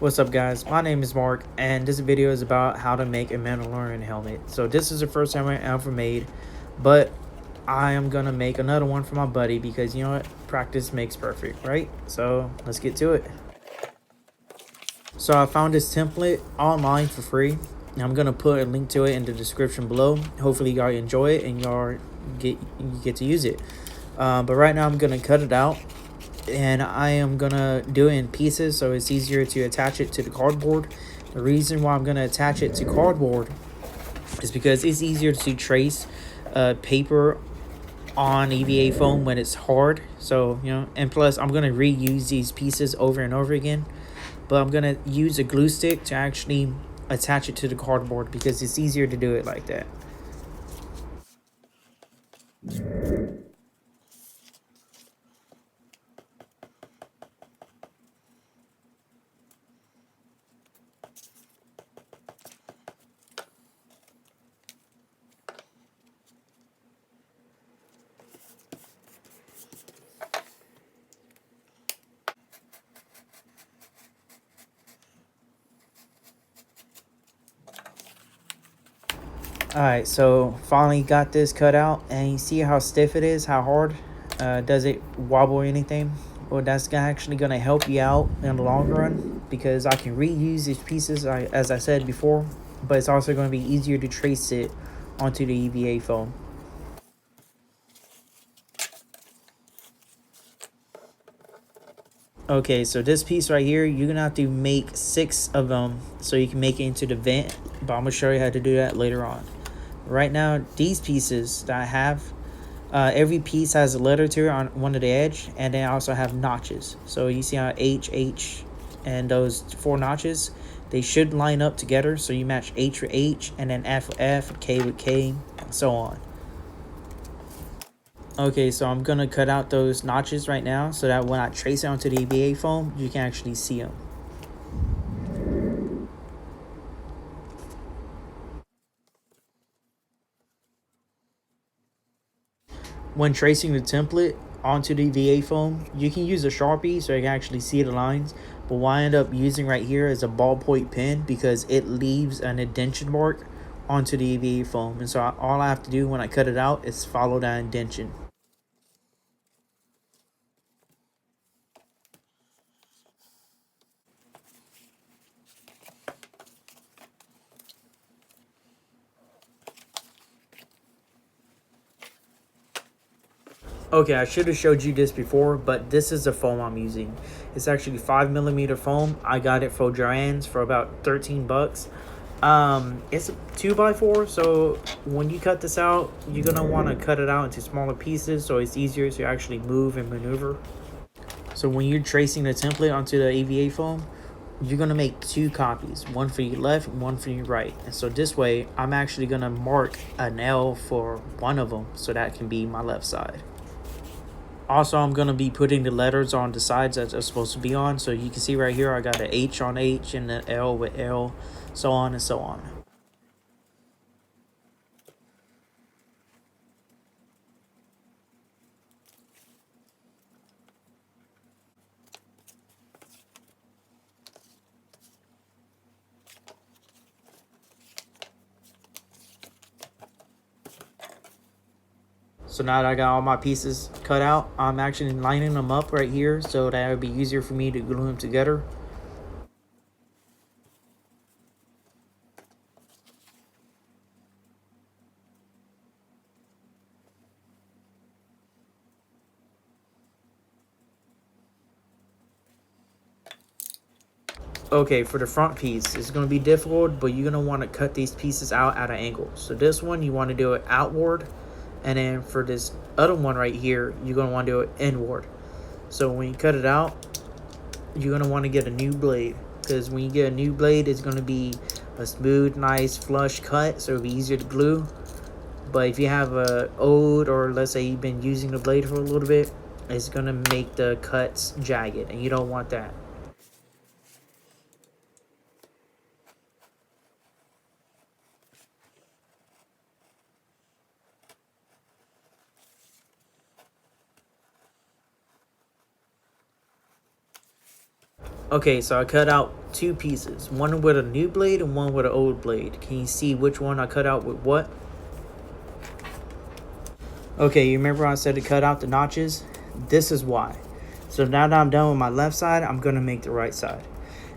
What's up guys, my name is Mark and this video is about how to make a Mandalorian helmet. So this is the first time I ever made, but I am gonna make another one for my buddy because you know what, practice makes perfect, right? So let's get to it. So I found this template online for free and I'm gonna put a link to it in the description below. Hopefully y'all enjoy it and y'all get to use it. But right now I'm gonna cut it out and I am gonna do it in pieces so it's easier to attach it to the cardboard. The reason why I'm gonna attach it to cardboard is because it's easier to trace paper on EVA foam when it's hard. So you know, and plus I'm gonna reuse these pieces over and over again, but I'm gonna use a glue stick to actually attach it to the cardboard because it's easier to do it like that. Alright, so finally got this cut out and you see how stiff it is, how hard. Does it wobble or anything? Well, that's actually going to help you out in the long run because I can reuse these pieces, as I said before, but it's also going to be easier to trace it onto the EVA foam. Okay, so this piece right here, you're going to have to make 6 of them so you can make it into the vent, but I'm going to show you how to do that later on. Right now, these pieces that I have, every piece has a letter to it on one of the edge, and then I also have notches. So you see how H, and those 4 notches, they should line up together. So you match H with H, and then F with F, K with K, and so on. Okay, so I'm gonna cut out those notches right now so that when I trace it onto the EVA foam, you can actually see them. When tracing the template onto the VA foam, you can use a Sharpie so you can actually see the lines, but what I end up using right here is a ballpoint pen because it leaves an indentation mark onto the VA foam, and so all I have to do when I cut it out is follow that indentation. Okay, I should have showed you this before, but this is the foam I'm using. It's actually 5mm foam. I got it for Joann's for about 13 bucks. It's a 2x4, so when you cut this out, you're gonna want to cut it out into smaller pieces so it's easier to actually move and maneuver. So when you're tracing the template onto the EVA foam, you're gonna make 2 copies, one for your left and one for your right. And so this way, I'm actually gonna mark an L for one of them so that can be my left side. Also, I'm going to be putting the letters on the sides that they're supposed to be on. So you can see right here, I got an H on H and an L with L, so on and so on. So now that I got all my pieces cut out, I'm actually lining them up right here so that it would be easier for me to glue them together. Okay, for the front piece, it's going to be difficult, but you're going to want to cut these pieces out at an angle. So this one, you want to do it outward. And then for this other one right here, you're going to want to do it inward. So when you cut it out, you're going to want to get a new blade. Because when you get a new blade, it's going to be a smooth, nice, flush cut. So it'll be easier to glue. But if you have a old, or let's say you've been using the blade for a little bit, it's going to make the cuts jagged. And you don't want that. Okay, so I cut out two pieces, one with a new blade and one with an old blade. Can you see which one I cut out with what? Okay, you remember I said to cut out the notches? This is why. So now that I'm done with my left side, I'm going to make the right side.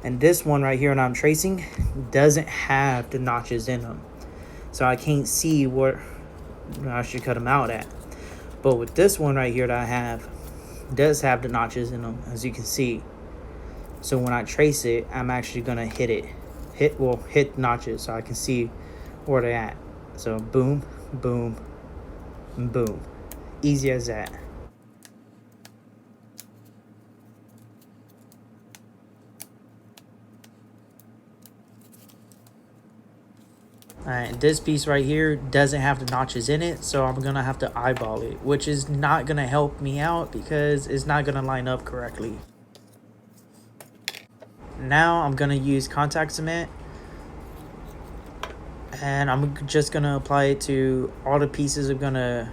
And this one right here that I'm tracing doesn't have the notches in them. So I can't see where I should cut them out at. But with this one right here that I have, does have the notches in them, as you can see. So when I trace it, I'm actually gonna hit notches so I can see where they're at. So boom, boom, and boom. Easy as that. Alright, this piece right here doesn't have the notches in it, so I'm gonna have to eyeball it, which is not gonna help me out because it's not gonna line up correctly. Now I'm gonna use contact cement, and I'm just gonna apply it to all the pieces I'm gonna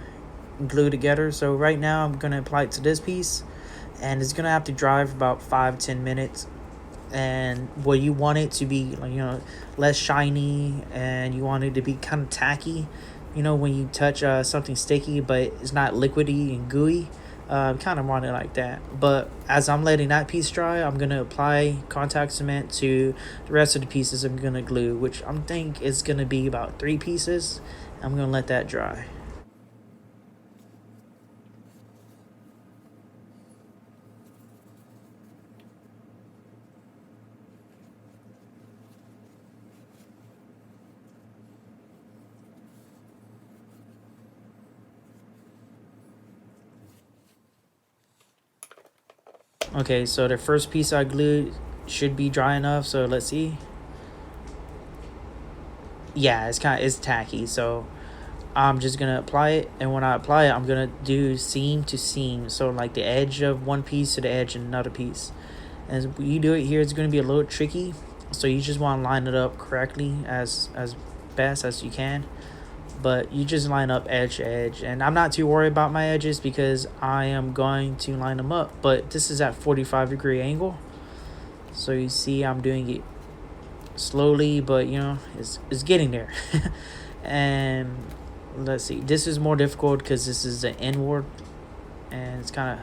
glue together. So right now I'm gonna apply it to this piece, and it's gonna have to dry for about 5-10 minutes. And what you want it to be, like, less shiny, and you want it to be kind of tacky, when you touch something sticky but it's not liquidy and gooey. Kind of want it like that. But as I'm letting that piece dry, I'm gonna apply contact cement to the rest of the pieces I'm gonna glue, which I think is gonna be about 3 pieces. I'm gonna let that dry. Okay, so the first piece I glued should be dry enough, so let's see. Yeah, it's tacky, so I'm just gonna apply it, and when I apply it, I'm gonna do seam to seam, so like the edge of one piece to the edge of another piece. As you do it here, it's gonna be a little tricky, so you just want to line it up correctly as best as you can. But you just line up edge to edge, and I'm not too worried about my edges because I am going to line them up. But this is at 45-degree angle, so you see I'm doing it slowly, but it's getting there. And let's see, this is more difficult because this is an inward, and it's kind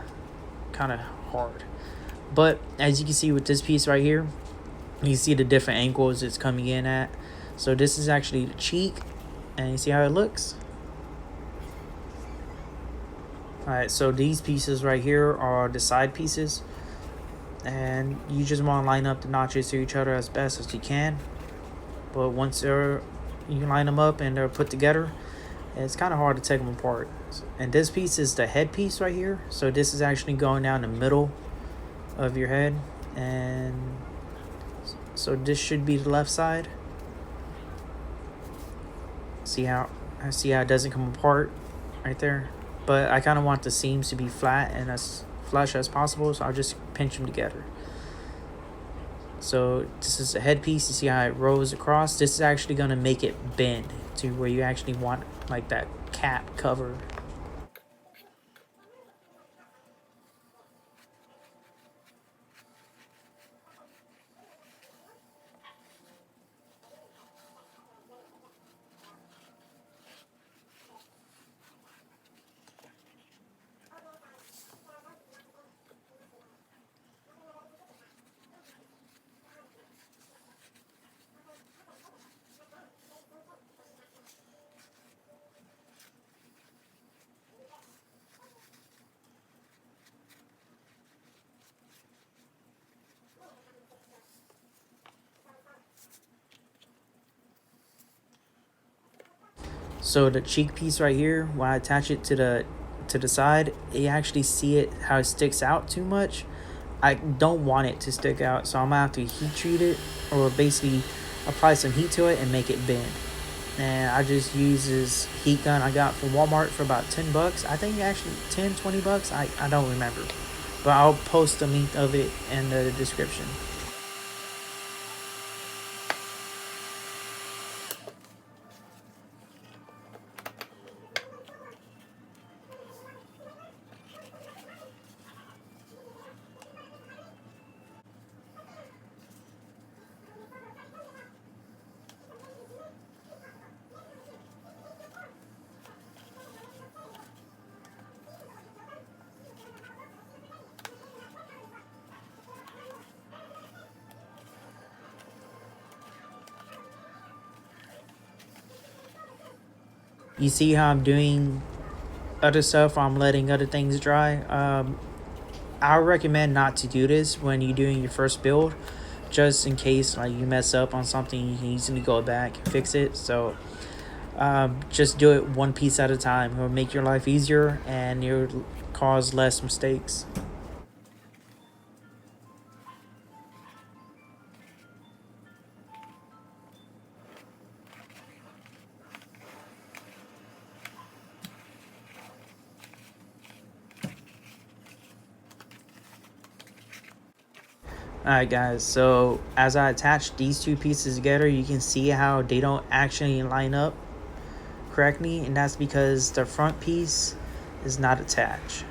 of hard. But as you can see with this piece right here, you see the different angles it's coming in at. So this is actually the cheek, and you see how it looks. Alright, so these pieces right here are the side pieces, and you just want to line up the notches to each other as best as you can. But once you line them up and they're put together, it's kind of hard to take them apart. And this piece is the head piece right here, so this is actually going down the middle of your head, and so this should be the left side. See how it doesn't come apart right there, but I kind of want the seams to be flat and as flush as possible, so I'll just pinch them together. So this is the headpiece. You see how it rolls across? This is actually going to make it bend to where you actually want like that cap cover. So the cheek piece right here, when I attach it to the side, you actually see it how it sticks out too much. I don't want it to stick out, so I'm gonna have to heat treat it, or basically apply some heat to it and make it bend. And I just use this heat gun I got from Walmart for about 10 bucks. I think actually 10-20 bucks. I don't remember, but I'll post a link of it in the description. You see how I'm doing other stuff, I'm letting other things dry. I recommend not to do this when you're doing your first build, just in case like you mess up on something, you can easily go back and fix it. So just do it one piece at a time. It'll make your life easier and you'll cause less mistakes. Alright guys, so as I attach these two pieces together, you can see how they don't actually line up correctly, and that's because the front piece is not attached.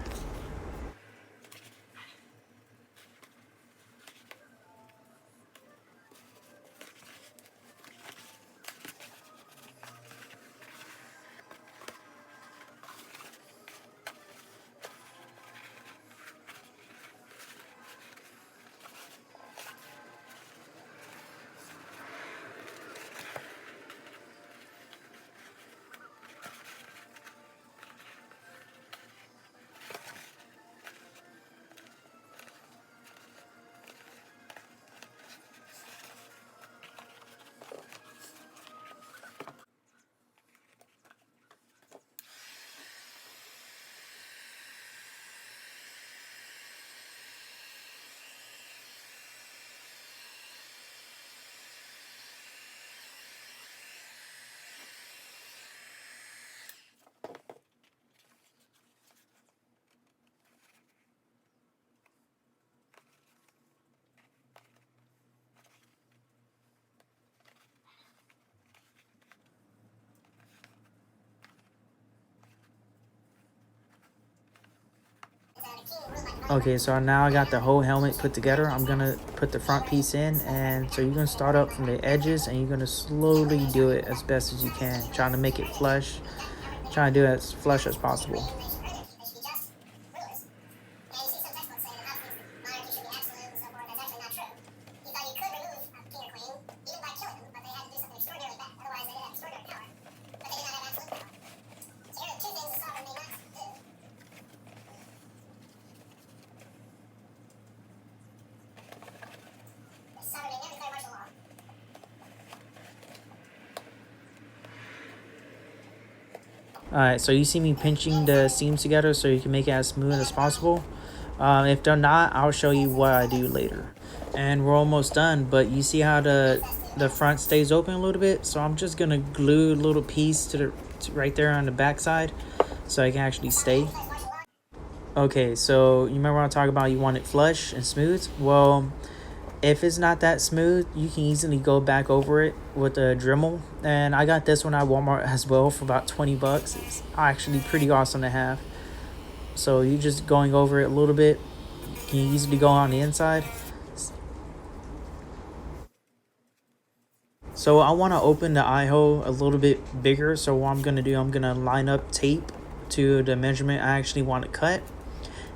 Okay, so now I got the whole helmet put together. I'm gonna put the front piece in, and so you're gonna start up from the edges and you're gonna slowly do it as best as you can, trying to make it flush, trying to do it as flush as possible. Alright, so you see me pinching the seams together so you can make it as smooth as possible. If they're not, I'll show you what I do later. And we're almost done, but you see how the front stays open a little bit? So I'm just gonna glue a little piece to right there on the back side so I can actually stay. Okay, so you remember when I talked about you want it flush and smooth? Well, if it's not that smooth, you can easily go back over it with a Dremel. And I got this one at Walmart as well for about 20 bucks. It's actually pretty awesome to have. So you just going over it a little bit. You can easily go on the inside. So I want to open the eye hole a little bit bigger. So what I'm going to do, I'm going to line up tape to the measurement I actually want to cut.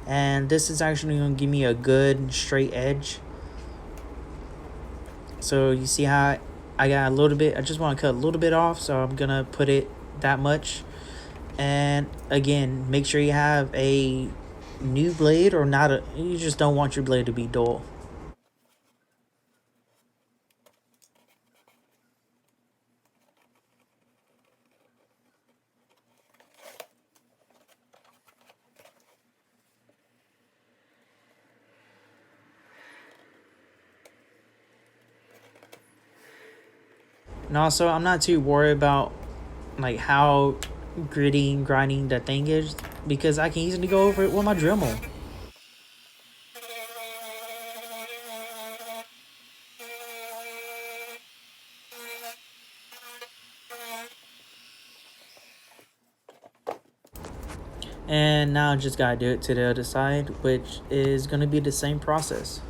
And this is actually going to give me a good straight edge. So you see how I got a little bit, I just want to cut a little bit off, so I'm gonna put it that much. And again, make sure you have a new blade or not, you just don't want your blade to be dull. And also, I'm not too worried about like how gritty and grinding the thing is, because I can easily go over it with my Dremel. And now I just gotta do it to the other side, which is gonna be the same process.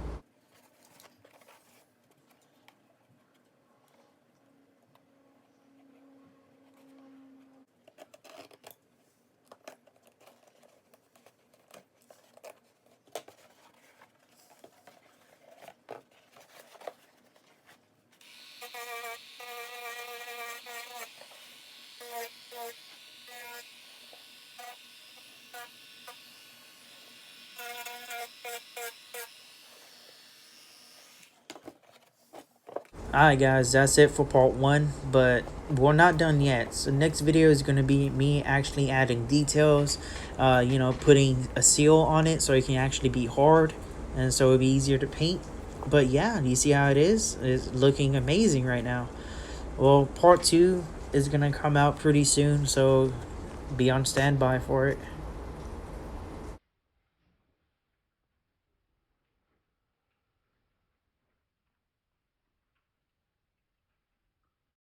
Alright guys, that's it for part 1, but we're not done yet. So next video is going to be me actually adding details, putting a seal on it so it can actually be hard and so it'll be easier to paint. But yeah, you see how it is? It's looking amazing right now. Well, part 2 is going to come out pretty soon, so be on standby for it.